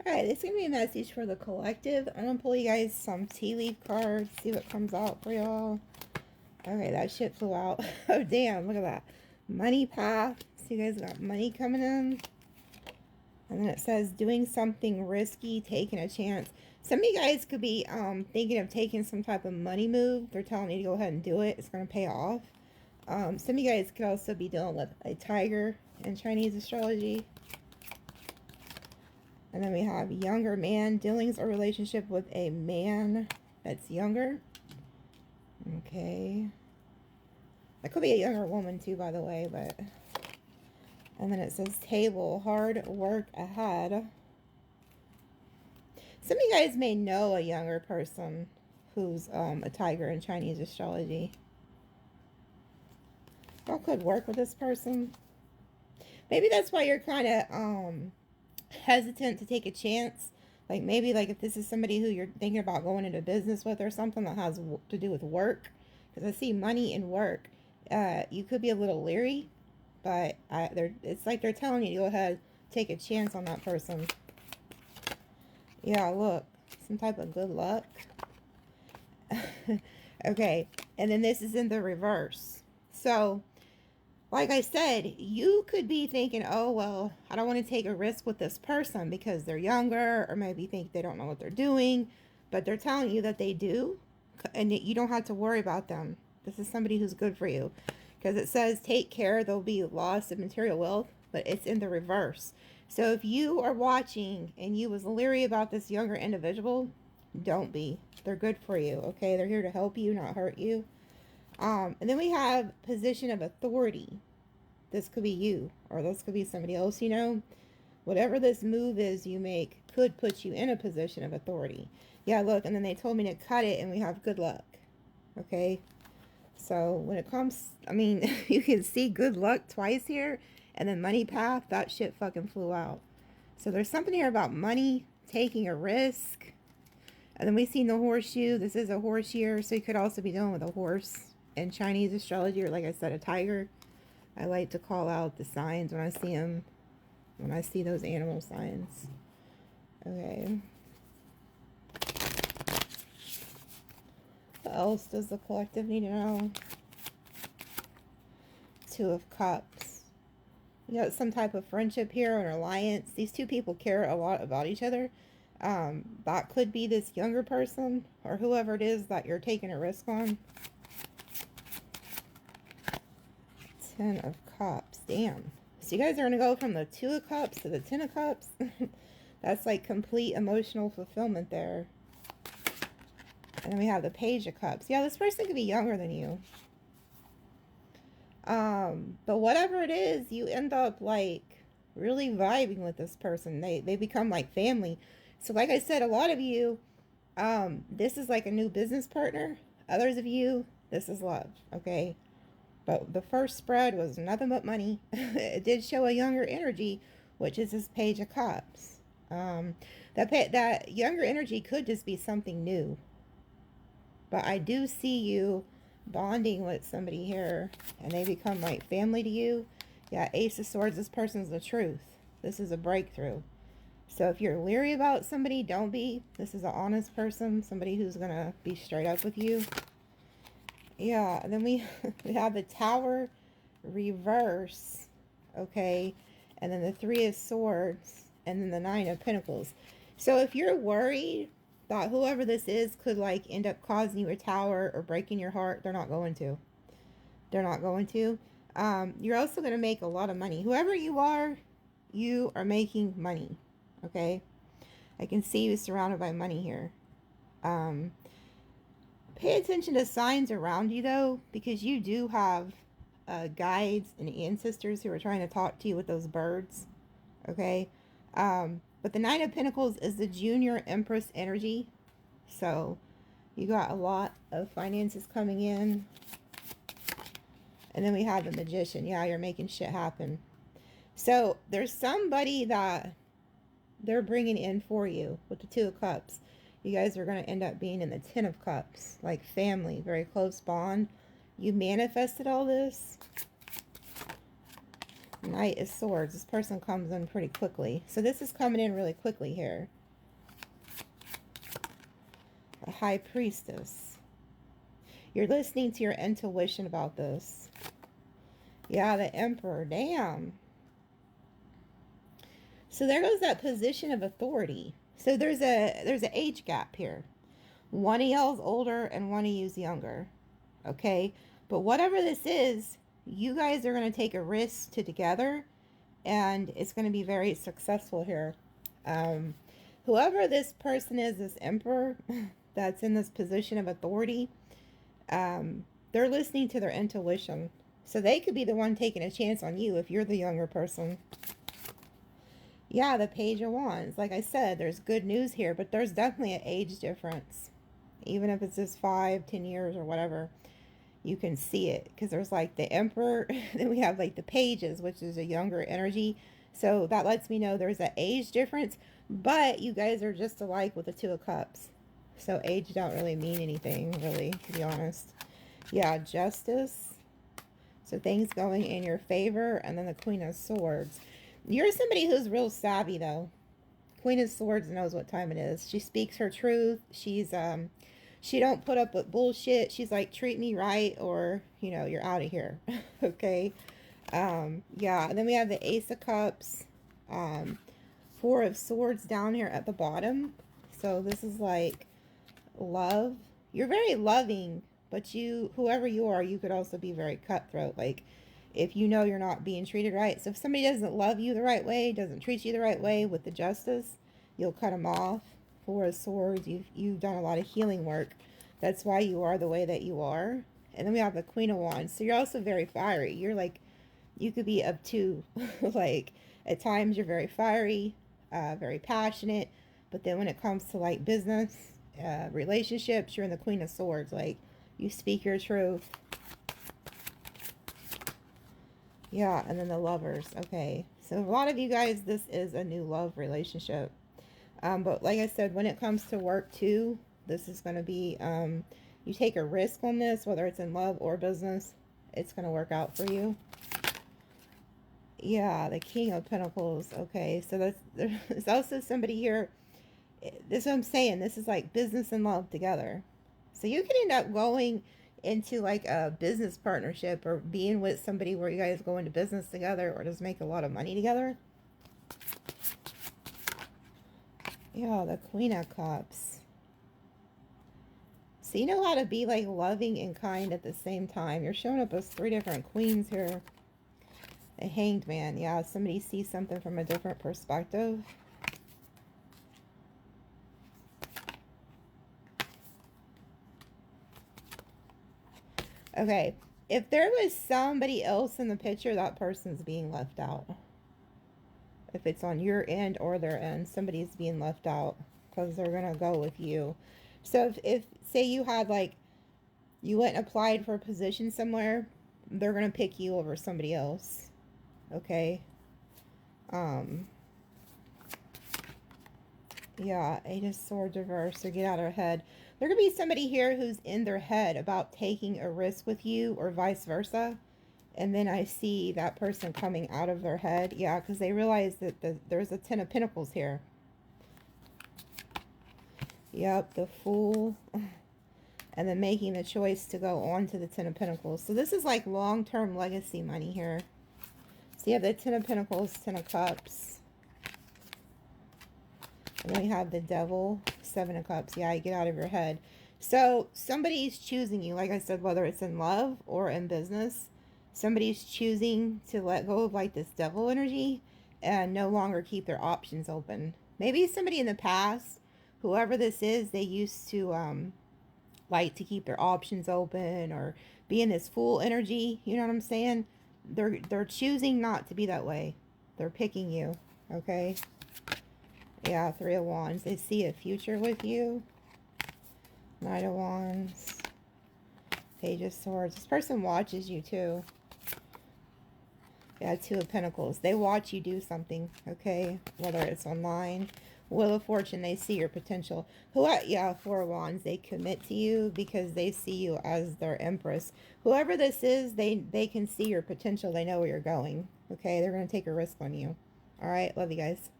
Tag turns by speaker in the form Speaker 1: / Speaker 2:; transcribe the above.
Speaker 1: Okay, this is going to be a message for the collective. I'm going to pull you guys some tea leaf cards, see what comes out for y'all. Okay, that shit flew out. Oh, damn, look at that. Money path. So you guys got money coming in. And then it says doing something risky, taking a chance. Some of you guys could be thinking of taking some type of money move. They're telling you to go ahead and do it. It's going to pay off. Some of you guys could also be dealing with a tiger in Chinese astrology. And then we have younger man, dealings or relationship with a man that's younger. Okay. That could be a younger woman too, by the way, but... And then it says table, hard work ahead. Some of you guys may know a younger person who's a tiger in Chinese astrology. Y'all could work with this person. Maybe that's why you're kind of hesitant to take a chance. Like maybe like if this is somebody who you're thinking about going into business with or something that has to do with work. Because I see money and work. You could be a little leery. But it's like they're telling you to go ahead, take a chance on that person. Yeah, look. Some type of good luck. Okay. And then this is in the reverse. So, like I said, you could be thinking, oh, well, I don't want to take a risk with this person because they're younger. Or maybe think they don't know what they're doing. But they're telling you that they do. And you don't have to worry about them. This is somebody who's good for you. Because it says, take care, there'll be loss of material wealth, but it's in the reverse. So if you are watching and you was leery about this younger individual, don't be. They're good for you, okay? They're here to help you, not hurt you. And then we have position of authority. This could be you, or this could be somebody else, you know. Whatever this move is you make could put you in a position of authority. Yeah, look, and then they told me to cut it, and we have good luck, okay? So when it comes, I mean, you can see good luck twice here. And then money path, that shit fucking flew out. So there's something here about money, taking a risk. And then we see the horseshoe. This is a horse year. So you could also be dealing with a horse in Chinese astrology. Or like I said, a tiger. I like to call out the signs when I see them. When I see those animal signs. Okay. What else does the collective need to know? Two of Cups. You got some type of friendship here, an alliance. These two people care a lot about each other. That could be this younger person or whoever it is that you're taking a risk on. Ten of Cups. Damn. So you guys are going to go from the Two of Cups to the Ten of Cups. That's like complete emotional fulfillment there. And then we have the Page of Cups. Yeah, this person could be younger than you. But whatever it is, you end up like really vibing with this person. They become like family. So like I said, a lot of you, this is like a new business partner. Others of you, this is love, okay? But the first spread was nothing but money. It did show a younger energy, which is this Page of Cups. That younger energy could just be something new. But I do see you bonding with somebody here. And they become like family to you. Yeah, Ace of Swords. This person's the truth. This is a breakthrough. So if you're leery about somebody, don't be. This is an honest person. Somebody who's going to be straight up with you. Yeah, and then we have the Tower reverse. Okay. And then the Three of Swords. And then the Nine of Pentacles. So if you're worried that whoever this is could like end up causing you a tower or breaking your heart, they're not going to. They're not going to. You're also going to make a lot of money. Whoever you are making money. Okay? I can see you surrounded by money here. Pay attention to signs around you though, because you do have guides and ancestors who are trying to talk to you with those birds. Okay? But the Nine of Pentacles is the Junior Empress energy. So you got a lot of finances coming in. And then we have the Magician. Yeah, you're making shit happen. So there's somebody that they're bringing in for you with the Two of Cups. You guys are going to end up being in the Ten of Cups. Like family, very close bond. You manifested all this. Knight of Swords. This person comes in pretty quickly. So this is coming in really quickly here. A High Priestess. You're listening to your intuition about this. Yeah, the Emperor. Damn. So there goes that position of authority. So there's an age gap here. One of y'all's older and one of you's younger. Okay? But whatever this is, you guys are going to take a risk together, and it's going to be very successful here. Whoever this person is, this Emperor that's in this position of authority, they're listening to their intuition. So they could be the one taking a chance on you if you're the younger person. Yeah, the Page of Wands. Like I said, there's good news here, but there's definitely an age difference. Even if it's just 5-10 years or whatever, you can see it. Because there's like the Emperor, then we have like the Pages, which is a younger energy. So that lets me know there's an age difference, but you guys are just alike with the Two of Cups. So age don't really mean anything, really, to be honest. Yeah, Justice. So things going in your favor, and then the Queen of Swords. You're somebody who's real savvy, though. Queen of Swords knows what time it is. She speaks her truth. She's, she don't put up with bullshit. She's like, treat me right, or, you know, you're out of here. Okay? Yeah, and then we have the Ace of Cups. Four of Swords down here at the bottom. So this is like love. You're very loving, but you, whoever you are, you could also be very cutthroat. Like, if you know you're not being treated right. So if somebody doesn't love you the right way, doesn't treat you the right way with the Justice, you'll cut them off. Four of Swords, you've done a lot of healing work. That's why you are the way that you are. And then we have the Queen of Wands. So you're also very fiery. You're like, you could be up to, like, at times you're very fiery, very passionate. But then when it comes to, like, business, relationships, you're in the Queen of Swords. Like, you speak your truth. Yeah, and then the Lovers. Okay, so a lot of you guys, this is a new love relationship. But like I said, when it comes to work too, this is going to be, you take a risk on this, whether it's in love or business, it's going to work out for you. Yeah, the King of Pentacles. Okay, so there's also somebody here. This is what I'm saying. This is like business and love together. So you can end up going into like a business partnership or being with somebody where you guys go into business together or just make a lot of money together. Yeah, the Queen of Cups. So you know how to be like loving and kind at the same time. You're showing up as three different queens here. The Hanged Man. Yeah, somebody sees something from a different perspective. Okay, if there was somebody else in the picture, that person's being left out. If it's on your end or their end, somebody's being left out because they're going to go with you. So if say you had like, you went and applied for a position somewhere, they're going to pick you over somebody else. Okay. Yeah, Eight of Swords reverse, so get out of her head. There could be somebody here who's in their head about taking a risk with you or vice versa. And then I see that person coming out of their head. Yeah, because they realize that there's a Ten of Pentacles here. Yep, the Fool. And then making the choice to go on to the Ten of Pentacles. So this is like long-term legacy money here. So you have the Ten of Pentacles, Ten of Cups. And then we have the Devil, Seven of Cups. Yeah, you get out of your head. So somebody's choosing you. Like I said, whether it's in love or in business, somebody's choosing to let go of like this devil energy and no longer keep their options open. Maybe somebody in the past, whoever this is, they used to like to keep their options open or be in this Fool energy. You know what I'm saying? They're choosing not to be that way. They're picking you. Okay. Yeah, Three of Wands. They see a future with you. Knight of Wands. Page of Swords. This person watches you too. Yeah, Two of Pentacles. They watch you do something, okay? Whether it's online Wheel of Fortune, they see your potential. Yeah, Four of Wands, they commit to you because they see you as their empress. Whoever this is, they can see your potential. They know where you're going. Okay, they're going to take a risk on you. All right, love you guys.